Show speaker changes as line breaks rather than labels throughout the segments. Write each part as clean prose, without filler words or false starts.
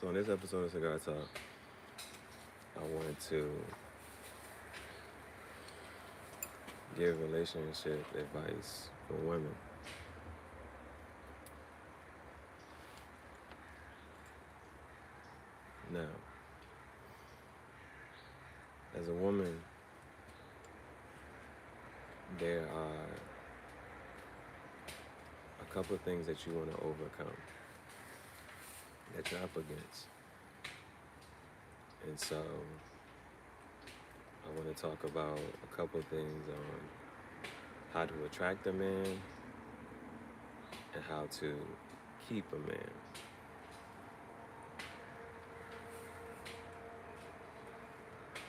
So in this episode of Cigar Talk, I wanted to give relationship advice for women. Now, as a woman, there are a couple of things that you want to overcome that you're up against. And so I want to talk about a couple of things on how to attract a man and how to keep a man.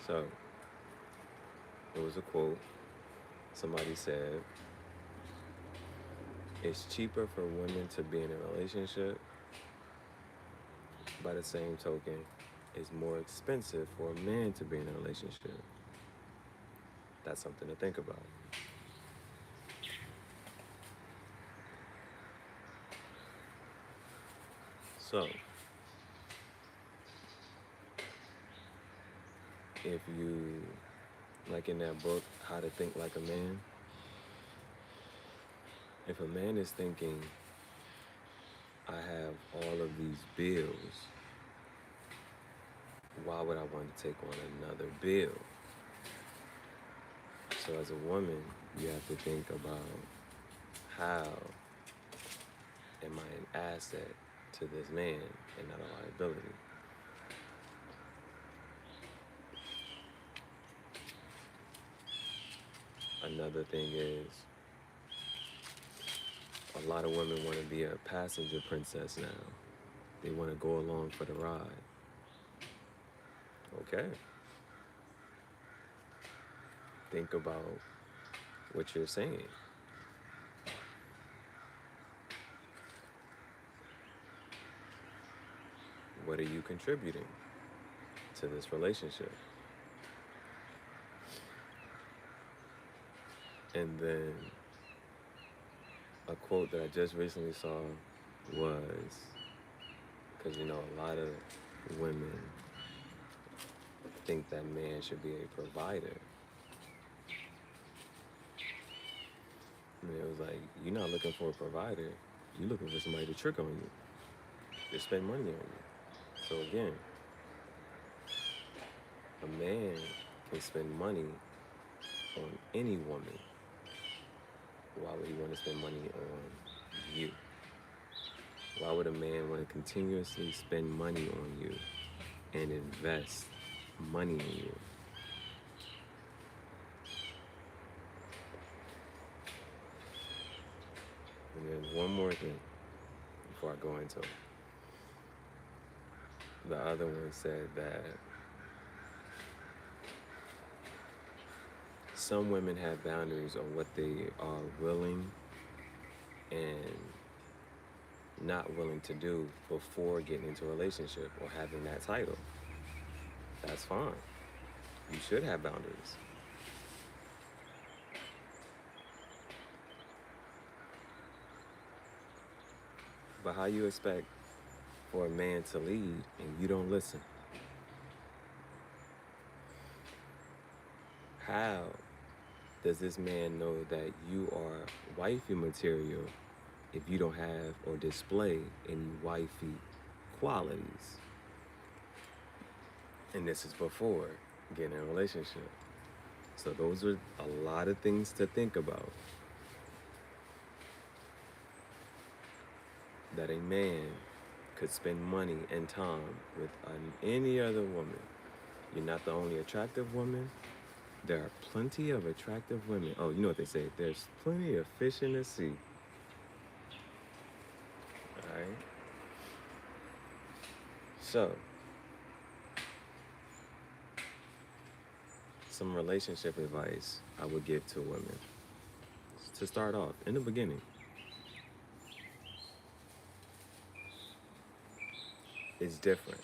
So, it was a quote. Somebody said, it's cheaper for women to be in a relationship. By the same token, it's more expensive for a man to be in a relationship. That's something to think about. So, if you, like in that book, How to Think Like a Man, if a man is thinking, I have all of these bills, why would I want to take on another bill? So as a woman, you have to think about how am I an asset to this man and not a liability? Another thing is, a lot of women want to be a passenger princess now. They want to go along for the ride. Okay. Think about what you're saying. What are you contributing to this relationship? And then a quote that I just recently saw was, because a lot of women think that man should be a provider. And it was like, you're not looking for a provider, you're looking for somebody to trick on you, to spend money on you. So again, a man can spend money on any woman. Why would he want to spend money on you? Why would a man want to continuously spend money on you and invest money in you? And then one more thing before I go into it. The other one said that some women have boundaries on what they are willing and not willing to do before getting into a relationship or having that title. That's fine. You should have boundaries. But how you expect for a man to lead and you don't listen? How does this man know that you are wifey material if you don't have or display any wifey qualities? And this is before getting in a relationship. So those are a lot of things to think about. That a man could spend money and time with any other woman. You're not the only attractive woman. There are plenty of attractive women. Oh, you know what they say? There's plenty of fish in the sea. All right? So, some relationship advice I would give to women. To start off, in the beginning, it's different.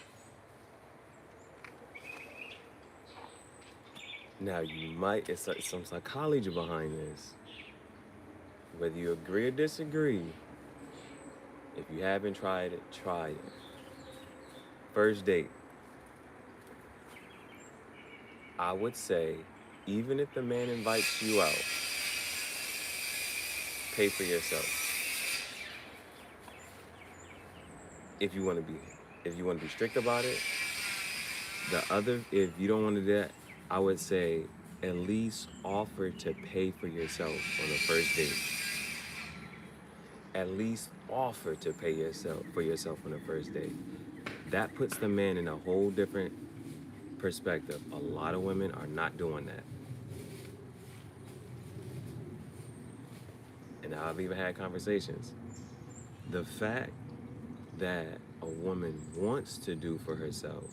Now, it's some psychology behind this. Whether you agree or disagree, if you haven't tried it, try it. First date, I would say, even if the man invites you out, pay for yourself. If you want to be, if you want to be strict about it, if you don't want to do that, I would say at least offer to pay for yourself on the first date. At least offer to pay yourself for yourself on the first date. That puts the man in a whole different perspective. A lot of women are not doing that. And I've even had conversations. The fact that a woman wants to do for herself,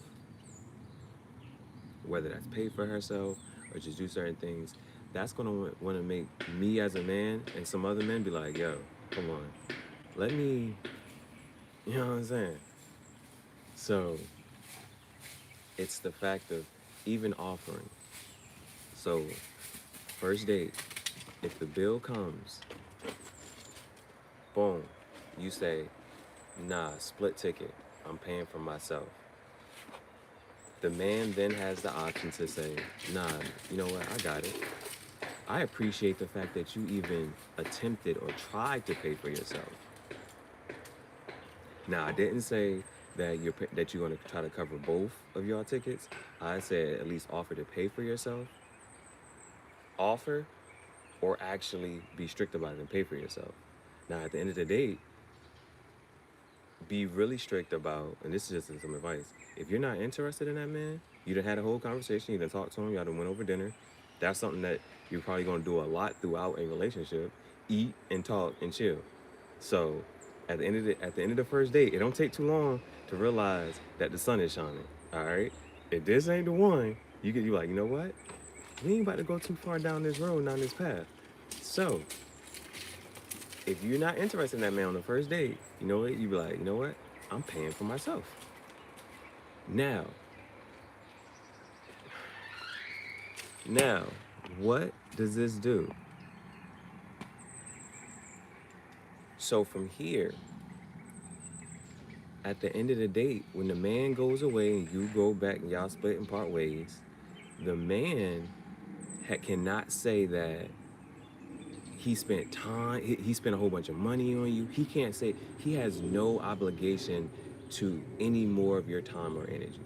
whether that's pay for herself or just do certain things, that's gonna want to make me as a man and some other men be like, yo, come on, let me, you know what I'm saying? So it's the fact of even offering. So first date, if the bill comes, boom, you say, nah, split ticket, I'm paying for myself. The man then has the option to say, nah, you know what, I got it. I appreciate the fact that you even attempted or tried to pay for yourself. Now, I didn't say that you're going to try to cover both of your tickets. I said at least offer to pay for yourself. Offer or actually be strict about it and pay for yourself. Now, at the end of the day, be really strict about, and this is just some advice, if you're not interested in that man, you done had a whole conversation, you done talked to him, y'all done went over dinner. That's something that you're probably going to do a lot throughout a relationship. Eat and talk and chill. So at the end of the first date, it don't take too long to realize that the sun is shining. All right. If this ain't the one, you like, you know what? We ain't about to go too far down this road, down this path. So if you're not interested in that man on the first date, you know what? You be like, you know what? I'm paying for myself. Now, now, what does this do? So from here, at the end of the date, when the man goes away and you go back and y'all split and part ways, the man cannot say that he spent time, he spent a whole bunch of money on you. He can't say, he has no obligation to any more of your time or energy.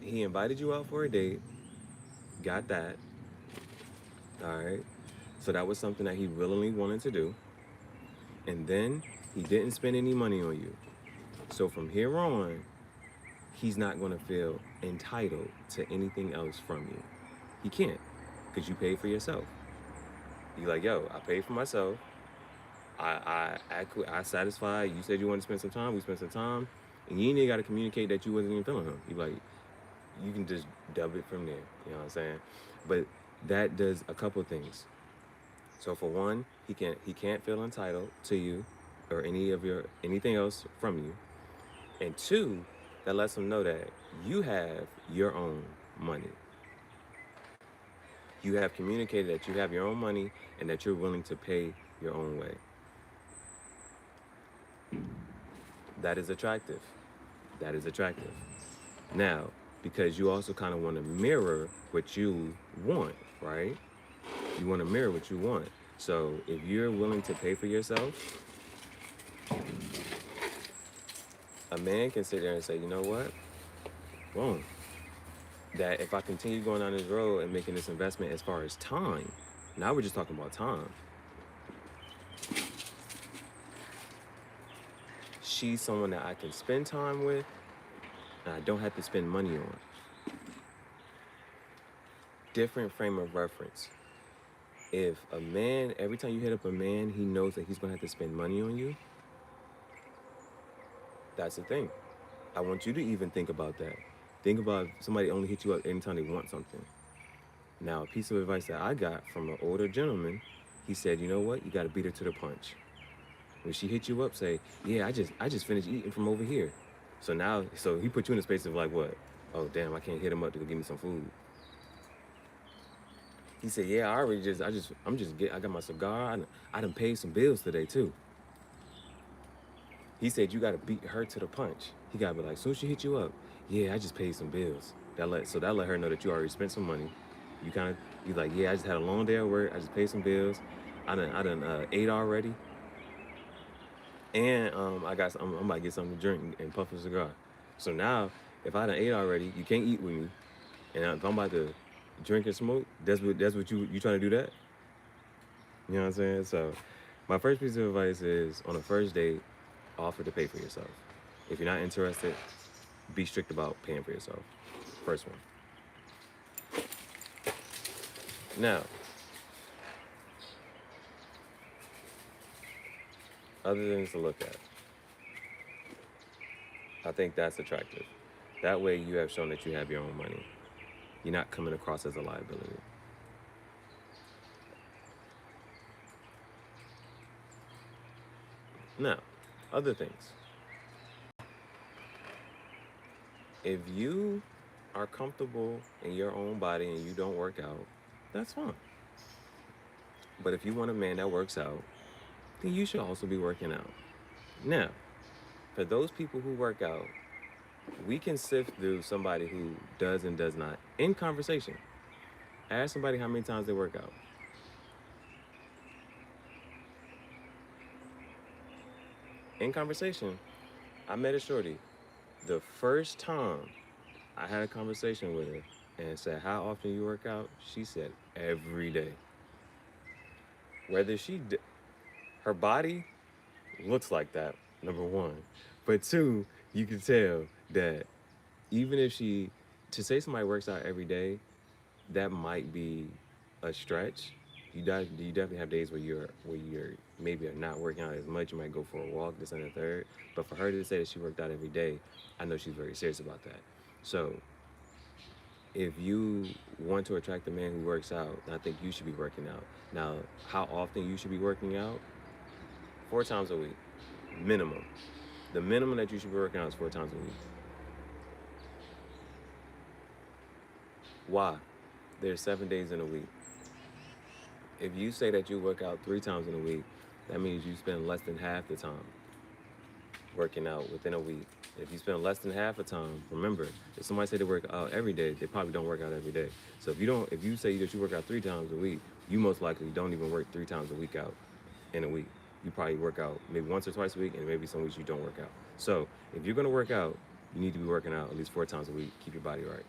He invited you out for a date, got that, all right? So that was something that he willingly wanted to do. And then he didn't spend any money on you. So from here on, he's not going to feel entitled to anything else from you. He can't, because you paid for yourself. You're like, yo, I paid for myself. I satisfied. You said you wanted to spend some time. We spent some time. And you ain't even got to communicate that you wasn't even feeling him. You like, you can just dub it from there. You know what I'm saying? But that does a couple things. So for one, he can't feel entitled to you or anything else from you. And two, that lets him know that you have your own money. You have communicated that you have your own money and that you're willing to pay your own way. That is attractive. That is attractive. Now, because you also kind of want to mirror what you want, right? You want to mirror what you want. So if you're willing to pay for yourself, a man can sit there and say, you know what? Boom. That if I continue going down this road and making this investment as far as time, now we're just talking about time. She's someone that I can spend time with and I don't have to spend money on. Different frame of reference. If a man, every time you hit up a man, he knows that he's going to have to spend money on you, that's the thing. I want you to even think about that. Think about somebody only hit you up anytime they want something. Now, a piece of advice that I got from an older gentleman, he said, you know what? You got to beat her to the punch. When she hit you up, say, yeah, I just finished eating from over here. So he put you in a space of like, what? Oh, damn, I can't hit him up to go give me some food. He said, yeah, I got my cigar. I done paid some bills today too. He said you gotta beat her to the punch. He gotta be like, soon as she hit you up, yeah, I just paid some bills. That let her know that you already spent some money. You kind of you like, yeah, I just had a long day at work. I just paid some bills. I done ate already, and I'm about to get something to drink and puff a cigar. So now, if I done ate already, you can't eat with me, and if I'm about to drink and smoke, that's what you trying to do that. You know what I'm saying? So, my first piece of advice is on a first date, offer to pay for yourself. If you're not interested, be strict about paying for yourself. First one. Now, other things to look at. I think that's attractive. That way, you have shown that you have your own money. You're not coming across as a liability. Now, other things. If you are comfortable in your own body and you don't work out, that's fine. But if you want a man that works out, then you should also be working out. Now, for those people who work out, we can sift through somebody who does and does not in conversation. Ask somebody how many times they work out. In conversation, I met a shorty. The first time I had a conversation with her and said, how often you work out? She said, every day. Whether her body looks like that, number one. But two, you can tell that even if to say somebody works out every day, that might be a stretch. You definitely have days where you're maybe are not working out as much. You might go for a walk, this and the third. But for her to say that she worked out every day, I know she's very serious about that. So if you want to attract a man who works out, I think you should be working out. Now, how often you should be working out? 4 times a week, minimum. The minimum that you should be working out is 4 times a week. Why? There's 7 days in a week. If you say that you work out 3 times in a week, that means you spend less than half the time working out within a week. If you spend less than half the time, remember, if somebody say they work out every day, they probably don't work out every day. So if you say that you work out 3 times a week, you most likely don't even work 3 times a week out in a week. You probably work out maybe once or twice a week, and maybe some weeks you don't work out. So if you're gonna work out, you need to be working out at least 4 times a week. Keep your body right.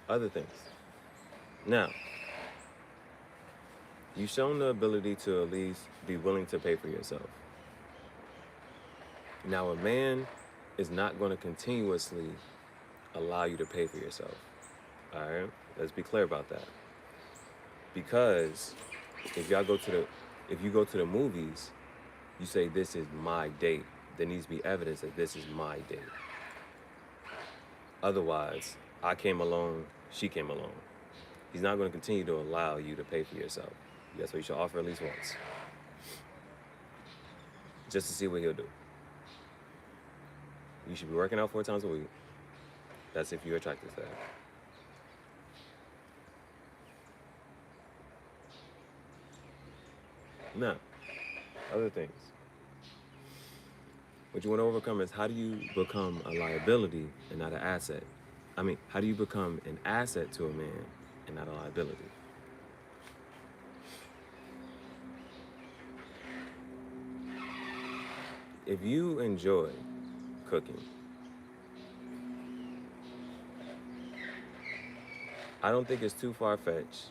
Other things. Now, you've shown the ability to at least be willing to pay for yourself. Now, a man is not going to continuously allow you to pay for yourself. All right? Let's be clear about that. Because if you go to the movies, you say this is my date. There needs to be evidence that this is my date. Otherwise, I came alone, she came alone. He's not going to continue to allow you to pay for yourself. That's what you should offer at least once, just to see what he'll do. You should be working out 4 times a week. That's if you're attracted to that. Now, other things. What you want to overcome is, how do you become a liability and not an asset? How do you become an asset to a man and not a liability? If you enjoy cooking, I don't think it's too far-fetched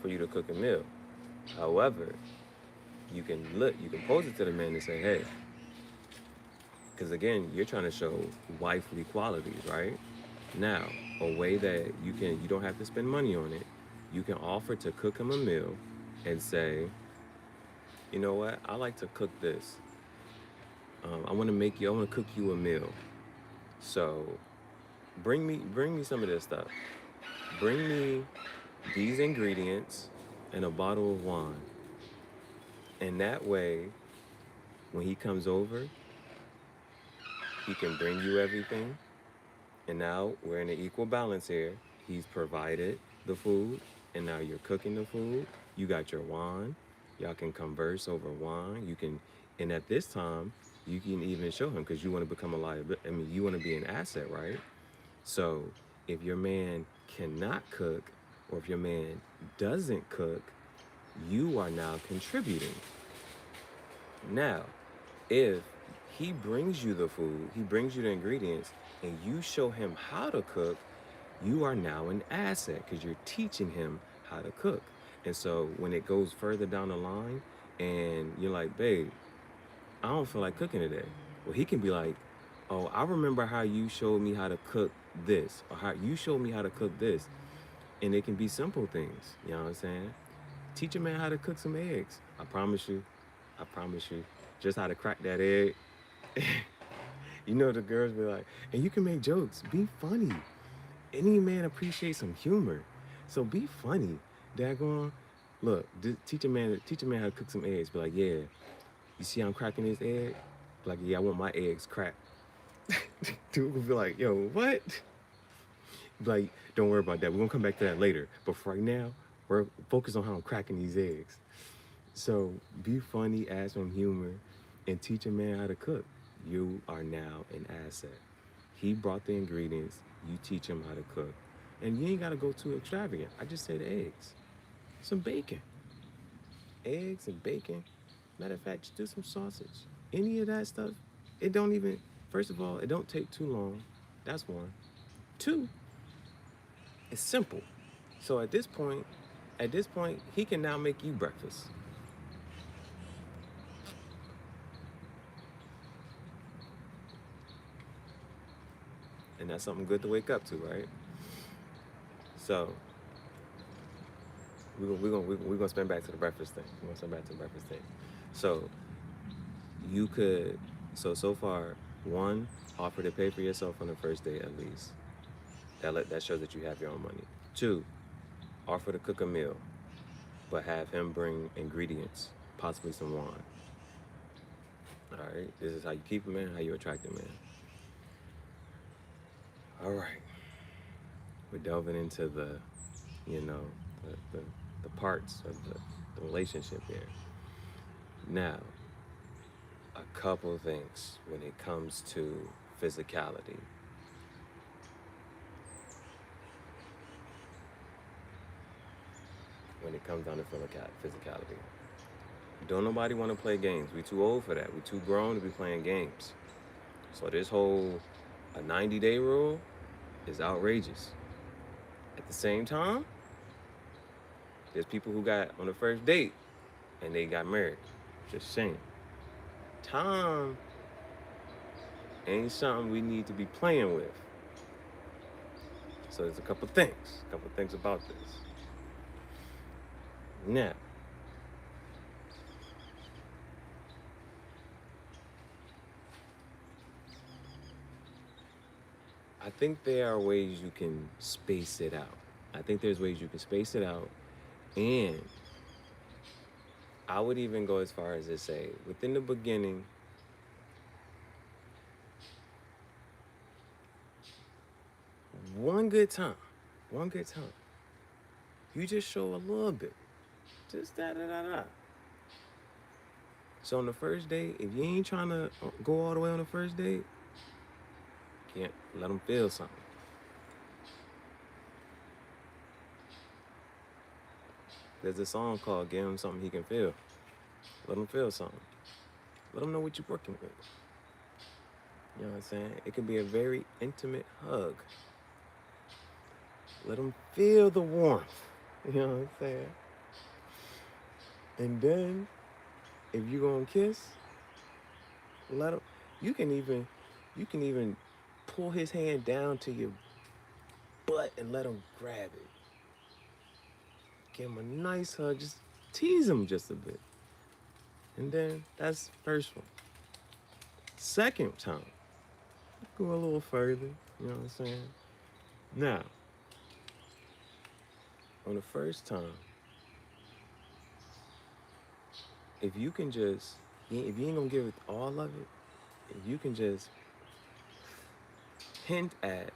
for you to cook a meal. However, you can pose it to the man and say, hey, because again, you're trying to show wifely qualities, right? Now, a way that you don't have to spend money on it, you can offer to cook him a meal and say, you know what, I like to cook this. I want to cook you a meal. So bring me some of this stuff. Bring me these ingredients and a bottle of wine. And that way, when he comes over, he can bring you everything. And now we're in an equal balance here. He's provided, the food, and now you're cooking the food. You got your wine. Y'all can converse over wine. You can, and at this time, you can even show him because you want to become a liability. I mean, you want to be an asset, right? So if your man cannot cook, or if your man doesn't cook, you are now contributing. Now, if he brings you the food, he brings you the ingredients, and you show him how to cook, you are now an asset because you're teaching him how to cook. And so when it goes further down the line and you're like, babe, I don't feel like cooking today. Well, he can be like, oh, I remember how you showed me how to cook this, or how you showed me how to cook this. And it can be simple things. You know what I'm saying? Teach a man how to cook some eggs. I promise you, just how to crack that egg. You know, the girls be like, and you can make jokes. Be funny. Any man appreciates some humor. So be funny. Daggone. Look, teach a man how to cook some eggs. Be like, yeah, you see I'm cracking this egg? Be like, yeah, I want my eggs cracked. Dude will be like, yo, what? Be like, don't worry about that. We're gonna come back to that later. But for right now, we're focused on how I'm cracking these eggs. So be funny, add some humor, and teach a man how to cook. You are now an asset. He brought the ingredients, you teach him how to cook. And you ain't gotta go too extravagant. I just said eggs. Some bacon. Eggs and bacon. Matter of fact, just do some sausage. Any of that stuff, it don't even, first of all, it don't take too long. That's one. Two, it's simple. So at this point, he can now make you breakfast. And that's something good to wake up to, right? So we're gonna spin back to the breakfast thing. We're gonna spin back to the breakfast thing. So you could, so far, one, offer to pay for yourself on the first date at least. That shows that you have your own money. Two, offer to cook a meal, but have him bring ingredients, possibly some wine. All right, this is how you keep a man, how you attract a man. All right, we're delving into you know, the parts of the relationship here. Now, a couple things when it comes to physicality. When it comes down to physicality, don't nobody want to play games. We too old for that. We too grown to be playing games. So this whole a 90-day rule is outrageous. At the same time, there's people who got on the first date and they got married. Just saying. Time ain't something we need to be playing with. So there's a couple things about this. Now, I think there are ways you can space it out. I think there's ways you can space it out, and I would even go as far as to say, within the beginning, one good time, you just show a little bit, just da da da da. So on the first date, if you ain't trying to go all the way on the first date, can't let them feel something. There's a song called "Give Him Something He Can Feel." Let him feel something. Let him know what you're working with. You know what I'm saying? It can be a very intimate hug. Let him feel the warmth. You know what I'm saying? And then, if you're gonna kiss, let him. You can even pull his hand down to your butt and let him grab it. Give him a nice hug. Just tease him just a bit. And then that's first one. Second time, go a little further. You know what I'm saying? Now, on the first time, if you can just, if you ain't gonna give it all of it, if you can just hint at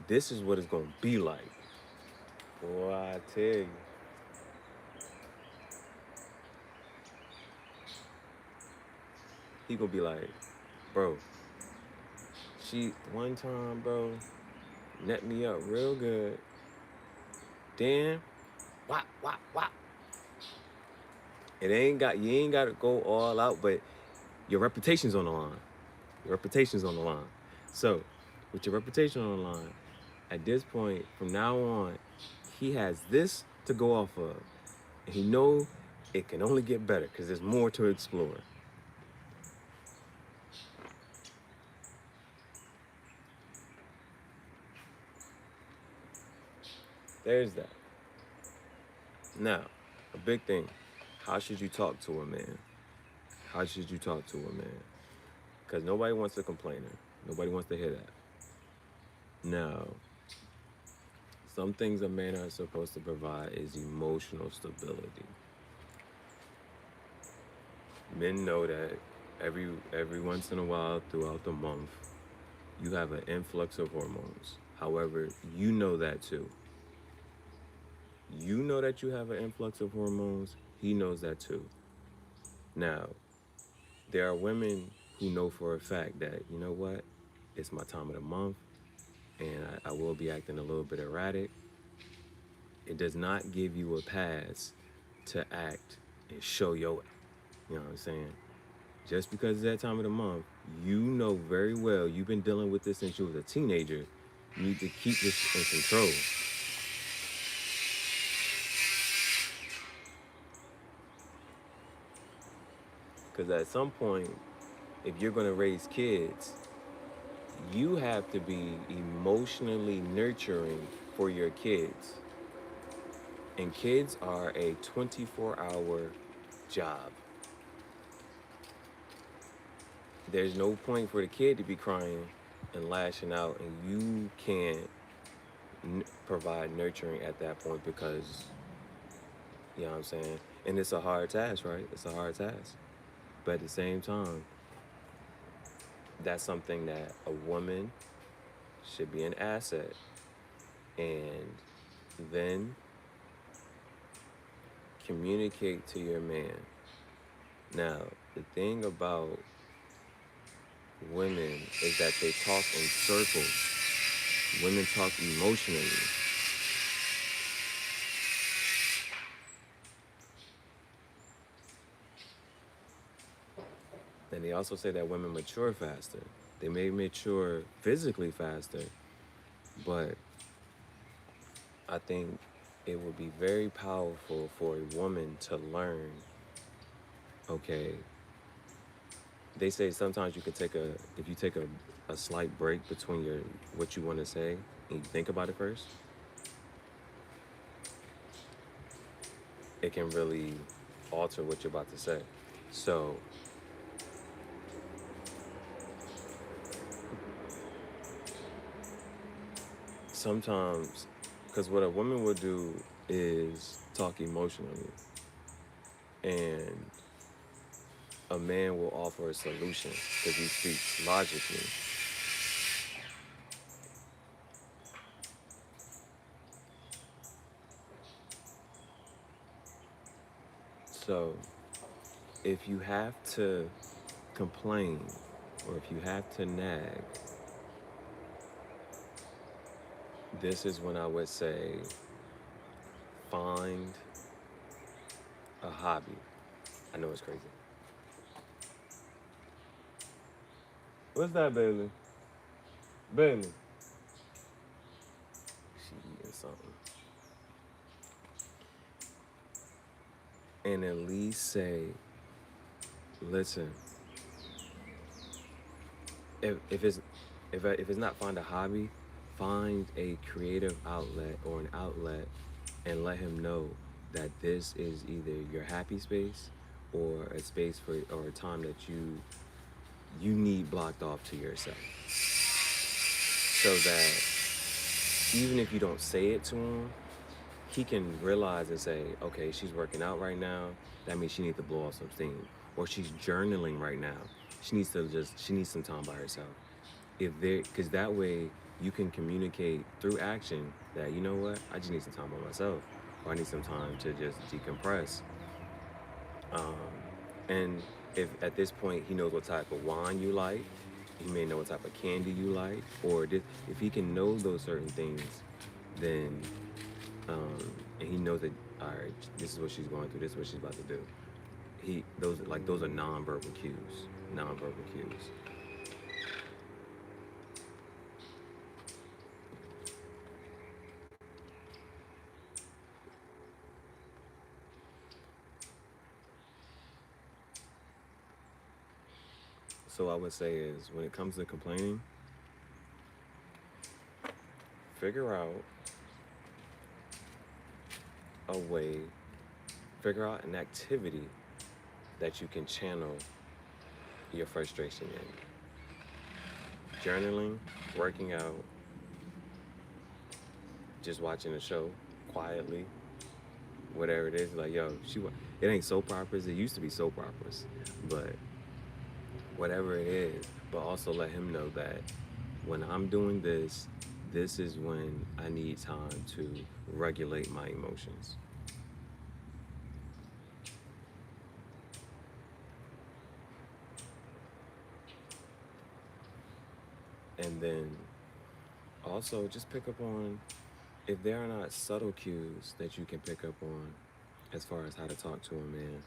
this is what it's gonna be like. Boy, I tell you. He gonna be like, bro, she one time, bro, net me up real good. Then, whop, whop, whop. You ain't got to go all out, but your reputation's on the line. Your reputation's on the line. So, with your reputation on the line, at this point, from now on, he has this to go off of. And he know it can only get better because there's more to explore. There's that. Now, a big thing. How should you talk to a man? How should you talk to a man? Because nobody wants a complainer. Nobody wants to hear that. Now, some things a man are supposed to provide is emotional stability. Men know that every once in a while throughout the month, you have an influx of hormones. However, you know that too. You know that you have an influx of hormones. He knows that too. Now, there are women who know for a fact that, you know what, it's my time of the month and I will be acting a little bit erratic. It does not give you a pass to act and show your, you know what I'm saying? Just because it's that time of the month, you know very well you've been dealing with this since you was a teenager. You need to keep this in control. Because at some point, if you're going to raise kids, you have to be emotionally nurturing for your kids. And kids are a 24-hour job. There's no point for the kid to be crying and lashing out, and you can't provide nurturing at that point because, you know what I'm saying? And it's a hard task, right? It's a hard task. But at the same time, that's something that a woman should be an asset. And then communicate to your man. Now, the thing about women is that they talk in circles. Women talk emotionally. And they also say that women mature faster. They may mature physically faster, but I think it would be very powerful for a woman to learn, okay, they say sometimes you can if you take a slight break between what you want to say and you think about it first, it can really alter what you're about to say. So sometimes, because what a woman will do is talk emotionally, and a man will offer a solution because he speaks logically. So if you have to complain or if you have to nag, this is when I would say find a hobby. I know it's crazy. What's that, Bailey? Bailey. She eating something. And at least say, listen, if it's not find a hobby, find a creative outlet or an outlet and let him know that this is either your happy space or a space or a time that you need blocked off to yourself. So that even if you don't say it to him, he can realize and say, okay, she's working out right now. That means she needs to blow off some steam. Or she's journaling right now. She needs some time by herself. Because that way you can communicate through action that, you know what, I just need some time by myself, or I need some time to just decompress. Um, and if at this point he knows what type of wine you like, he may know what type of candy you like, or if he can know those certain things, then and he knows that, all right, this is what she's going through, this is what she's about to do. Those are nonverbal cues, nonverbal cues. So I would say is when it comes to complaining, figure out a way, figure out an activity that you can channel your frustration in. Journaling, working out, just watching a show quietly, whatever it is. Like, yo, it ain't soap operas. It used to be soap operas, but whatever it is. But also let him know that when I'm doing this, this is when I need time to regulate my emotions. And then also just pick up on if there are not subtle cues that you can pick up on as far as how to talk to a man.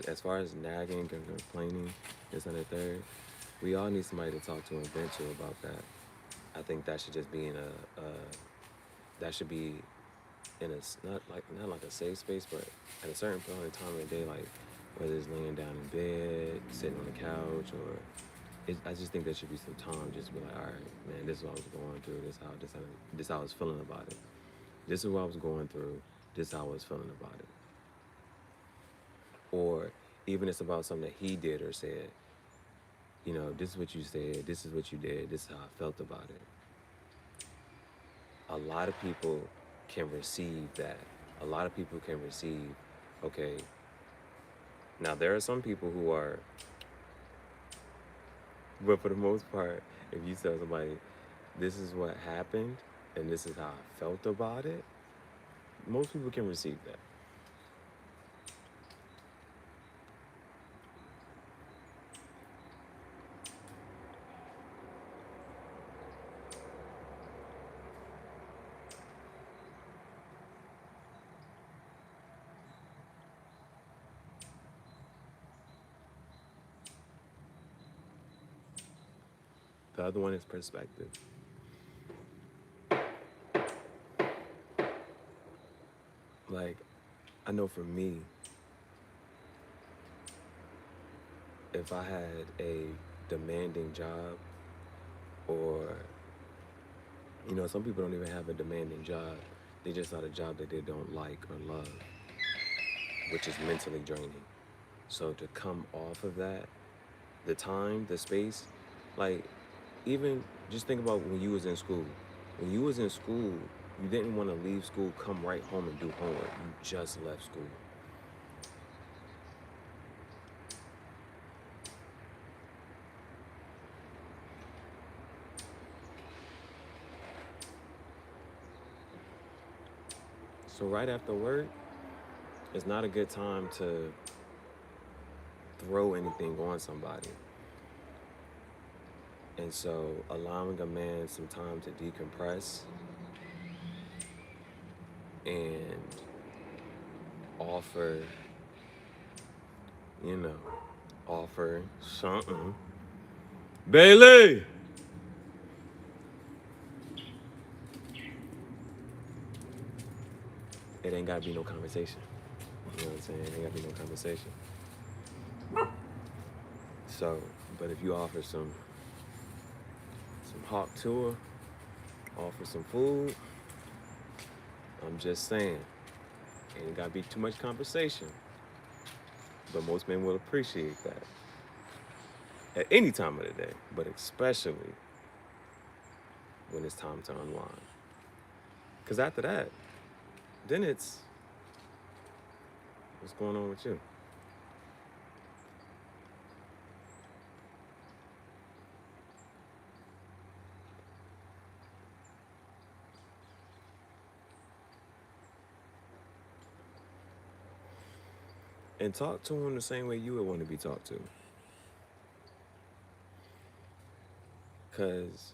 As far as nagging and complaining, this and the third, we all need somebody to talk to and vent to about that. I think that should just be that should be in a not like a safe space, but at a certain point in time of the day, like whether it's laying down in bed, sitting on the couch, or I just think there should be some time just to be like, all right, man, this is what I was going through. This how I was feeling about it. This is what I was going through. This is how I was feeling about it. Or even it's about something that he did or said. You know, this is what you said. This is what you did. This is how I felt about it. A lot of people can receive that. A lot of people can receive, okay. Now there are some people who are, but for the most part, if you tell somebody, this is what happened and this is how I felt about it, most people can receive that. The other one is perspective. Like, I know for me, if I had a demanding job, or, you know, some people don't even have a demanding job. They just have a job that they don't like or love, which is mentally draining. So to come off of that, the time, the space, like, even just think about when you was in school. When you was in school, you didn't want to leave school, come right home and do homework. You just left school. So right after work, it's not a good time to throw anything on somebody. And so allowing a man some time to decompress and offer, you know, offer something. Bailey! It ain't gotta be no conversation. You know what I'm saying? It ain't gotta be no conversation. So, but if you offer some hot tour, offer some food, I'm just saying, ain't gotta be too much conversation. But most men will appreciate that at any time of the day, but especially when it's time to unwind. Because after that, then it's what's going on with you? and talk to him the same way you would want to be talked to. Because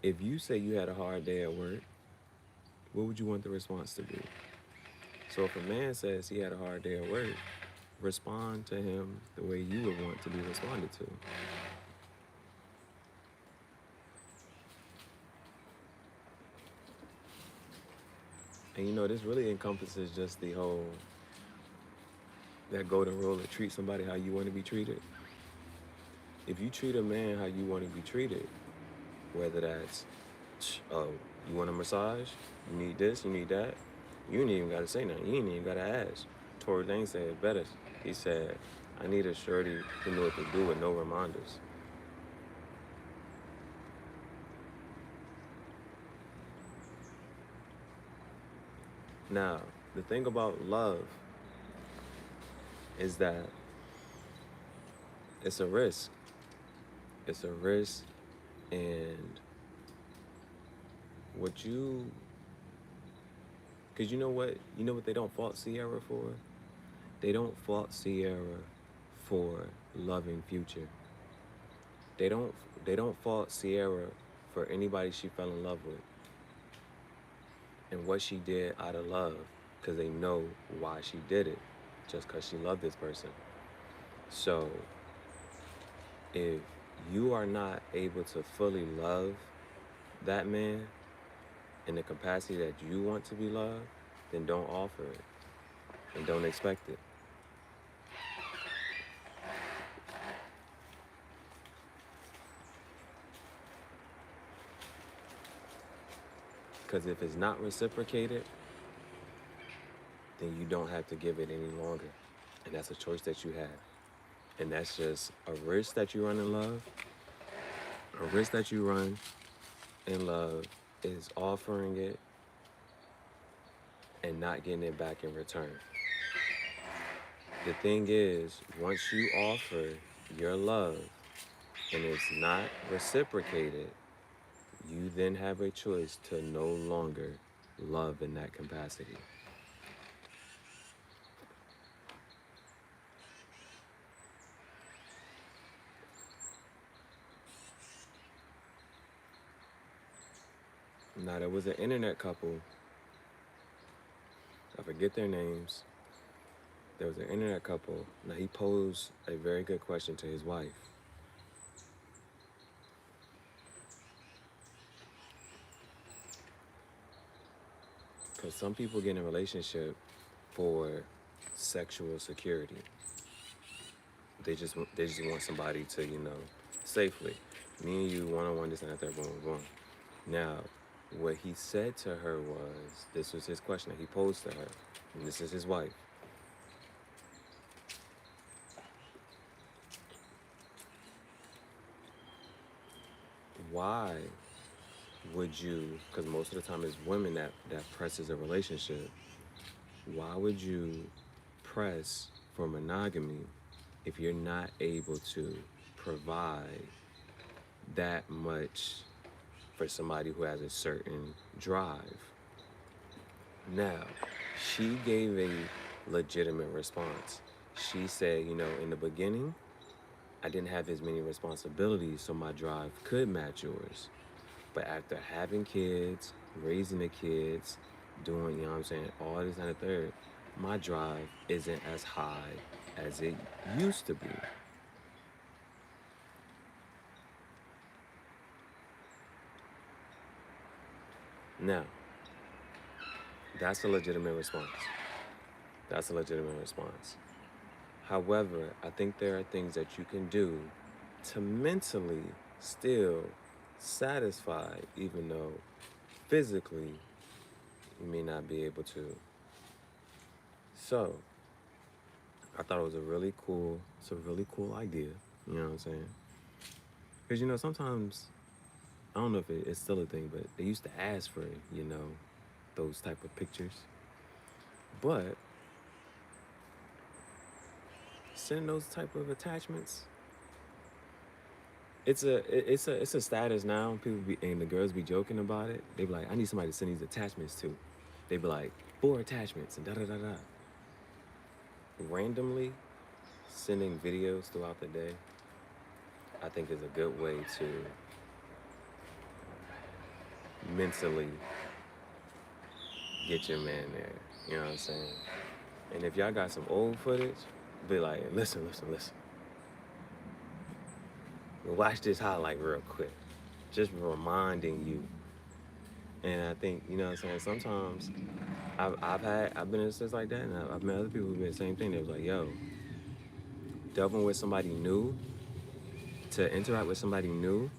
if you say you had a hard day at work, what would you want the response to be? So if a man says he had a hard day at work, respond to him the way you would want to be responded to. And this really encompasses just the whole, that golden rule of treat somebody how you want to be treated. If you treat a man how you want to be treated, whether that's, oh, you want a massage? You need this, you need that. You ain't even got to say nothing. You ain't even got to ask. Tory Lanez said it better. He said, I need a shorty who knew what to do with no reminders. Now, the thing about love is that it's a risk. It's a risk, and what you, because you know what they don't fault Sierra for? They don't fault Sierra for loving Future. They don't fault Sierra for anybody she fell in love with and what she did out of love, because they know why she did it, just because she loved this person. So if you are not able to fully love that man in the capacity that you want to be loved, then don't offer it and don't expect it. Because if it's not reciprocated, then you don't have to give it any longer. And that's a choice that you have. And that's just a risk that you run in love. A risk that you run in love is offering it and not getting it back in return. The thing is, once you offer your love and it's not reciprocated, you then have a choice to no longer love in that capacity. Now, there was an internet couple, I forget their names. There was an internet couple. Now, he posed a very good question to his wife. Because some people get in a relationship for sexual security. They just want somebody to, safely. Me and you, one-on-one, this and that, third, boom, boom. Now, what he said to her was, this was his question that he posed to her, and this is his wife. Why would you, because most of the time it's women that presses a relationship, why would you press for monogamy if you're not able to provide that much for somebody who has a certain drive? Now, she gave a legitimate response. She said, in the beginning, I didn't have as many responsibilities, so my drive could match yours. But after having kids, raising the kids, doing, all this and the third, my drive isn't as high as it used to be. Now, that's a legitimate response. That's a legitimate response. However, I think there are things that you can do to mentally still satisfy, even though physically you may not be able to. So, I thought it was a really cool idea, you know what I'm saying? Because, sometimes, I don't know if it's still a thing, but they used to ask for, those type of pictures. But sending those type of attachments, it's a status now. And the girls be joking about it. They be like, I need somebody to send these attachments to. They be like, 4 attachments and da da da da. randomly sending videos throughout the day, I think is a good way to mentally get your man there. You know what I'm saying? And if y'all got some old footage, be like, listen, listen, listen. Watch this highlight real quick. Just reminding you. And I think, you know what I'm saying, sometimes I've been in a sense like that, and I've met other people who've been the same thing. They was like, yo, delving with somebody new, to interact with somebody new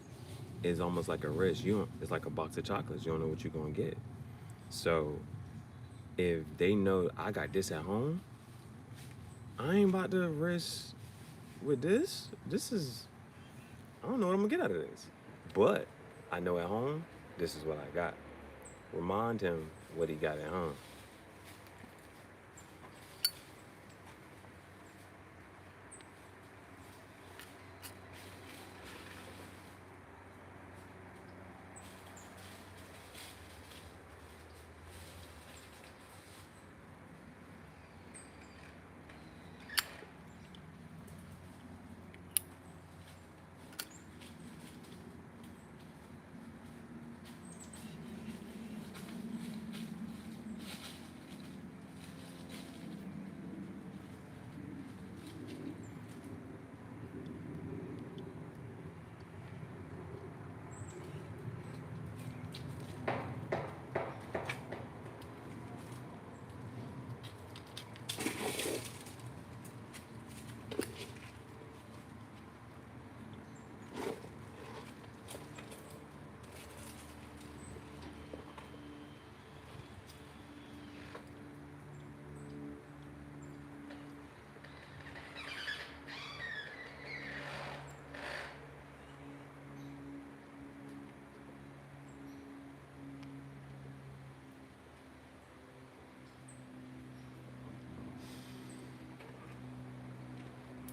is almost like a risk. It's like a box of chocolates. You don't know what you're gonna get. So if they know I got this at home, I ain't about to risk with this. I don't know what I'm gonna get out of this. But I know at home, this is what I got. Remind him what he got at home.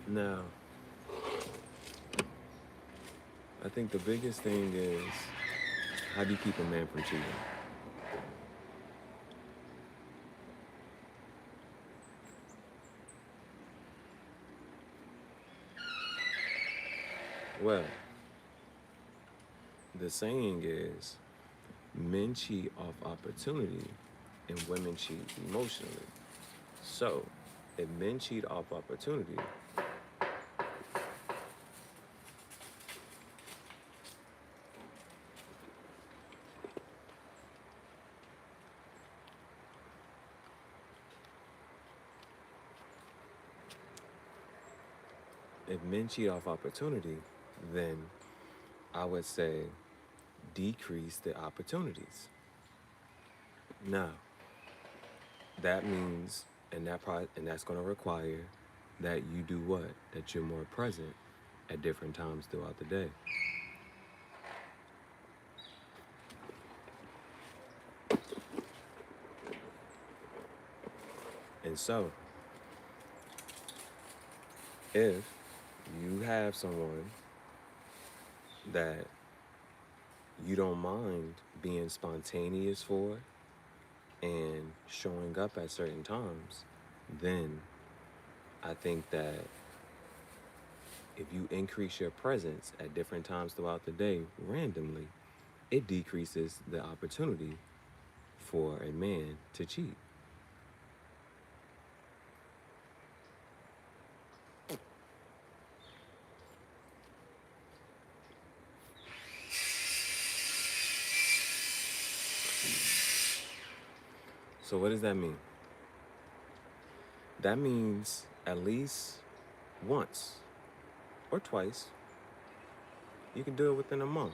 Now, I think the biggest thing is, how do you keep a man from cheating? Well, the saying is, men cheat off opportunity and women cheat emotionally. So, if men cheat off opportunity, then I would say decrease the opportunities. Now, that means, and that's going to require that you do what? That you're more present at different times throughout the day. And so, if you have someone that you don't mind being spontaneous for and showing up at certain times, then I think that if you increase your presence at different times throughout the day randomly, it decreases the opportunity for a man to cheat. So what does that mean? That means at least once or twice, you can do it within a month.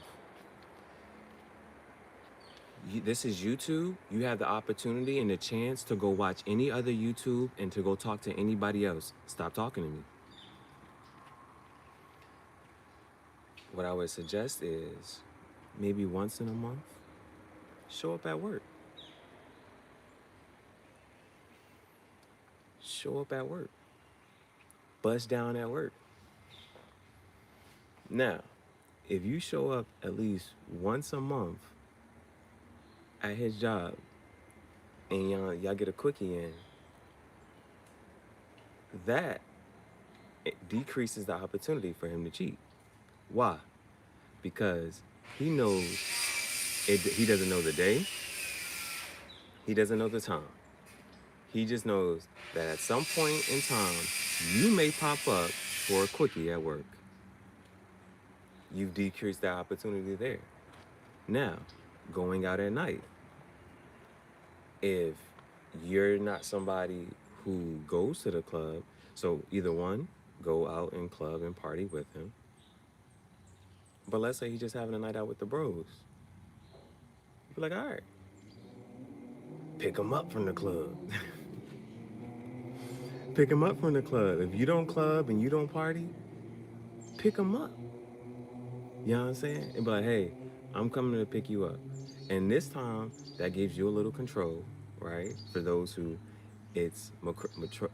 This is YouTube. You have the opportunity and the chance to go watch any other YouTube and to go talk to anybody else. Stop talking to me. What I would suggest is maybe once in a month, show up at work. Show up at work. Bust down at work. Now, if you show up at least once a month at his job and y'all get a quickie in, that it decreases the opportunity for him to cheat. Why? Because he knows he doesn't know the day, he doesn't know the time. He just knows that at some point in time, you may pop up for a quickie at work. You've decreased that opportunity there. Now, going out at night, if you're not somebody who goes to the club, so either one, go out and club and party with him. But let's say he's just having a night out with the bros. You'd be like, all right, pick him up from the club. Pick him up from the club. If you don't club and you don't party, pick him up. You know what I'm saying? And be like, hey, I'm coming to pick you up. And this time, that gives you a little control, right? For those who it's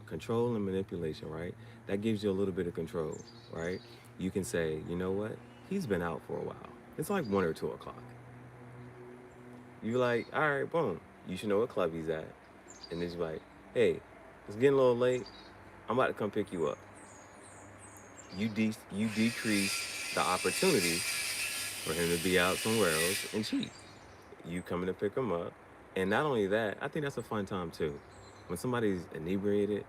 control and manipulation, right? That gives you a little bit of control, right? You can say, you know what? He's been out for a while. It's like 1 or 2 o'clock. You're like, all right, boom. You should know what club he's at. And then you're like, hey, it's getting a little late. I'm about to come pick you up. You decrease the opportunity for him to be out somewhere else and cheat. You coming to pick him up. And not only that, I think that's a fun time too. When somebody's inebriated,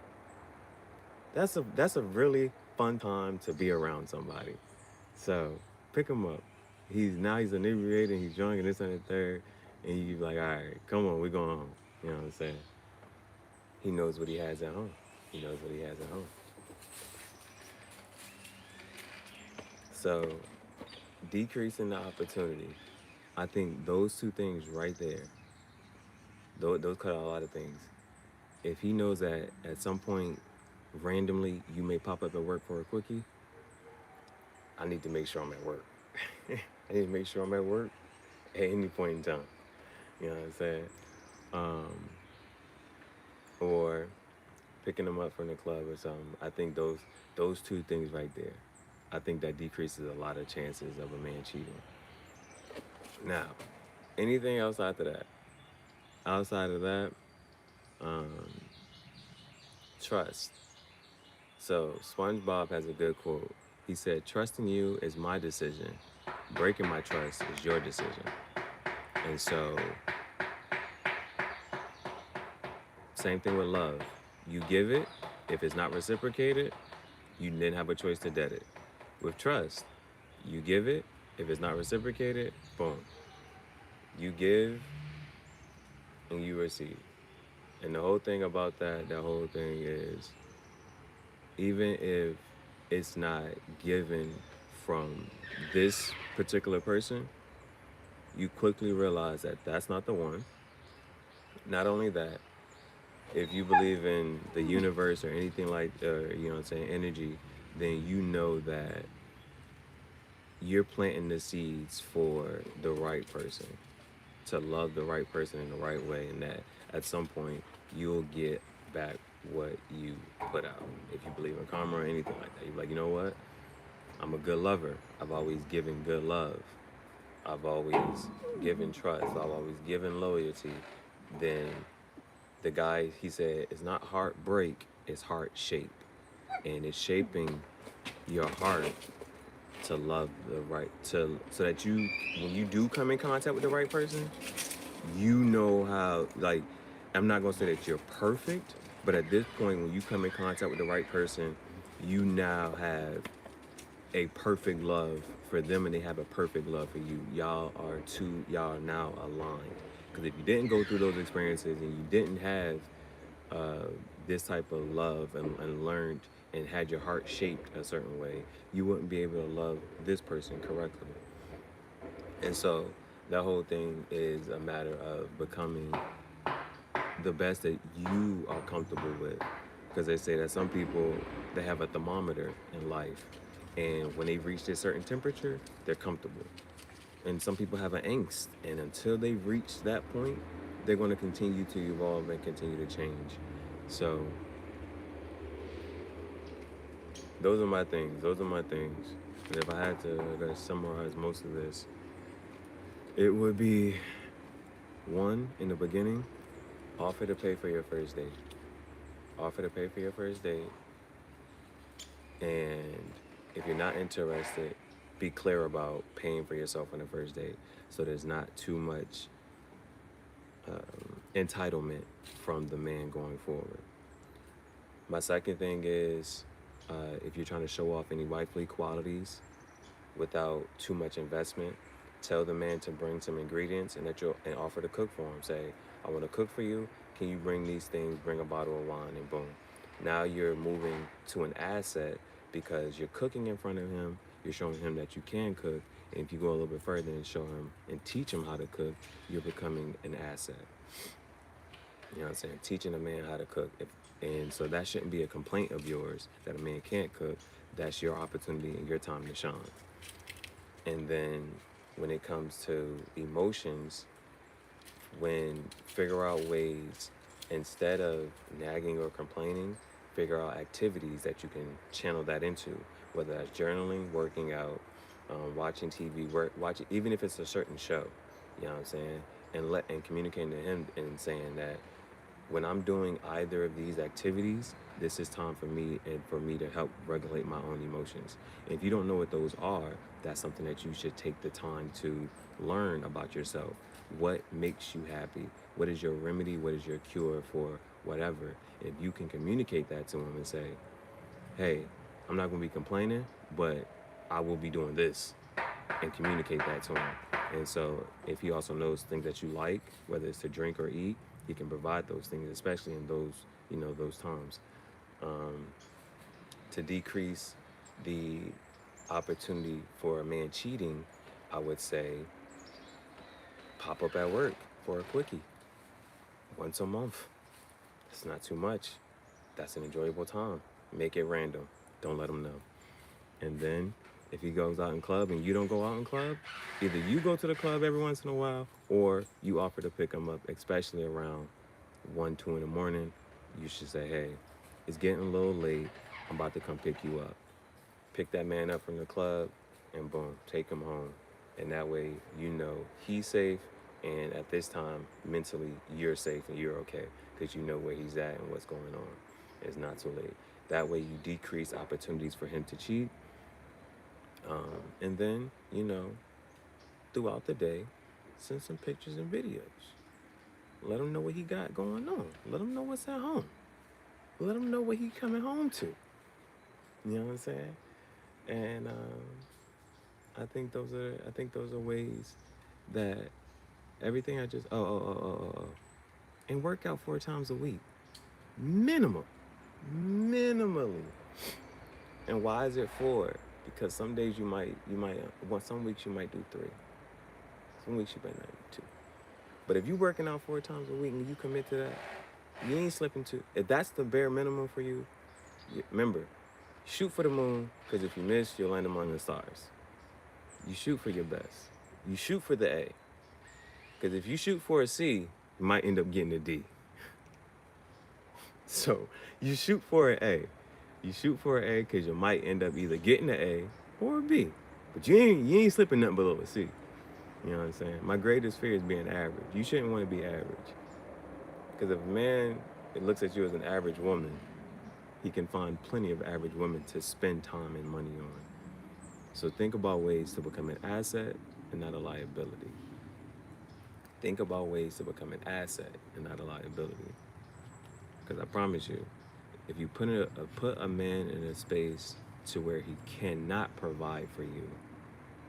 that's a really fun time to be around somebody. So pick him up. He's inebriated and he's drunk and this and the third. And you be like, all right, come on, we're going home. You know what I'm saying? He knows what he has at home. He knows what he has at home. So decreasing the opportunity, I think those two things right there, those cut out a lot of things. If he knows that at some point, randomly, you may pop up at work for a quickie, I need to make sure I'm at work. I need to make sure I'm at work at any point in time. You know what I'm saying? Or picking them up from the club or something. I think those two things right there, I think that decreases a lot of chances of a man cheating. Now, anything else after that? Outside of that, um, trust. So SpongeBob has a good quote. He said, "Trusting you is my decision. Breaking my trust is your decision." And so, same thing with love. You give it. If it's not reciprocated, you then have a choice to debt it. With trust, you give it. If it's not reciprocated, boom. You give and you receive. And the whole thing about that whole thing is, even if it's not given from this particular person, you quickly realize that that's not the one. Not only that, if you believe in the universe or anything like, you know what I'm saying, energy, then you know that you're planting the seeds for the right person, to love the right person in the right way, and that at some point you'll get back what you put out. If you believe in karma or anything like that, you're like, you know what? I'm a good lover. I've always given good love. I've always given trust. I've always given loyalty. Then the guy, he said, it's not heartbreak, it's heart shape. And it's shaping your heart to love the right, so that you, when you do come in contact with the right person, you know how, like, I'm not gonna say that you're perfect, but at this point, when you come in contact with the right person, you now have a perfect love for them and they have a perfect love for you. Y'all are now aligned. Because if you didn't go through those experiences and you didn't have this type of love and learned and had your heart shaped a certain way, you wouldn't be able to love this person correctly. And so that whole thing is a matter of becoming the best that you are comfortable with. Because they say that some people, they have a thermometer in life. And when they reach a certain temperature, they're comfortable. And some people have an angst. And until they reach that point, they're going to continue to evolve and continue to change. So those are my things. And if I had to summarize most of this, it would be, one, in the beginning, offer to pay for your first date. Offer to pay for your first date. And if you're not interested, be clear about paying for yourself on the first date so there's not too much entitlement from the man going forward. My second thing is if you're trying to show off any wifely qualities without too much investment, tell the man to bring some ingredients and offer to cook for him. Say, I want to cook for you. Can you bring these things? Bring a bottle of wine, and boom. Now you're moving to an asset because you're cooking in front of him. You're showing him that you can cook. And if you go a little bit further and show him and teach him how to cook, you're becoming an asset. You know what I'm saying? Teaching a man how to cook. And so that shouldn't be a complaint of yours that a man can't cook. That's your opportunity and your time to shine. And then when it comes to emotions, figure out ways, instead of nagging or complaining, figure out activities that you can channel that into, whether that's journaling, working out, watching TV, watching, even if it's a certain show, you know what I'm saying? And communicating to him and saying that when I'm doing either of these activities, this is time for me and for me to help regulate my own emotions. And if you don't know what those are, that's something that you should take the time to learn about yourself. What makes you happy? What is your remedy? What is your cure for whatever? If you can communicate that to him and say, hey, I'm not going to be complaining, but I will be doing this, and communicate that to him. And so if he also knows things that you like, whether it's to drink or eat, he can provide those things, especially in those times. To decrease the opportunity for a man cheating, I would say pop up at work for a quickie once a month. It's not too much. That's an enjoyable time. Make it random. Don't let him know. And then if he goes out in club and you don't go out in club, either you go to the club every once in a while or you offer to pick him up, especially around 1, 2 in the morning. You should say, hey, it's getting a little late. I'm about to come pick you up. Pick that man up from the club and boom, take him home. And that way you know he's safe, and at this time, mentally, you're safe and you're okay because you know where he's at and what's going on. It's not too late. That way you decrease opportunities for him to cheat. And then, throughout the day, send some pictures and videos. Let him know what he got going on. Let him know what's at home. Let him know what he coming home to. You know what I'm saying? And I think those are ways that everything I just and work out 4 times a week, minimally. And why is it 4? Because some days you might some weeks you might do 3. Some weeks you might not do 2. But if you're working out 4 times a week and you commit to that, you ain't slipping 2. If that's the bare minimum for you, remember, shoot for the moon, because if you miss, you'll land among the stars. You shoot for your best. You shoot for the A. Because if you shoot for a C, you might end up getting a D. So you shoot for an A. You shoot for an A because you might end up either getting an A or a B. But you ain't slipping nothing below a C. You know what I'm saying? My greatest fear is being average. You shouldn't want to be average. Because if a man looks at you as an average woman, he can find plenty of average women to spend time and money on. So think about ways to become an asset and not a liability. Think about ways to become an asset and not a liability. Because I promise you, if you put a man in a space to where he cannot provide for you,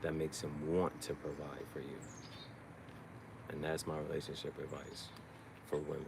that makes him want to provide for you. And that's my relationship advice for women.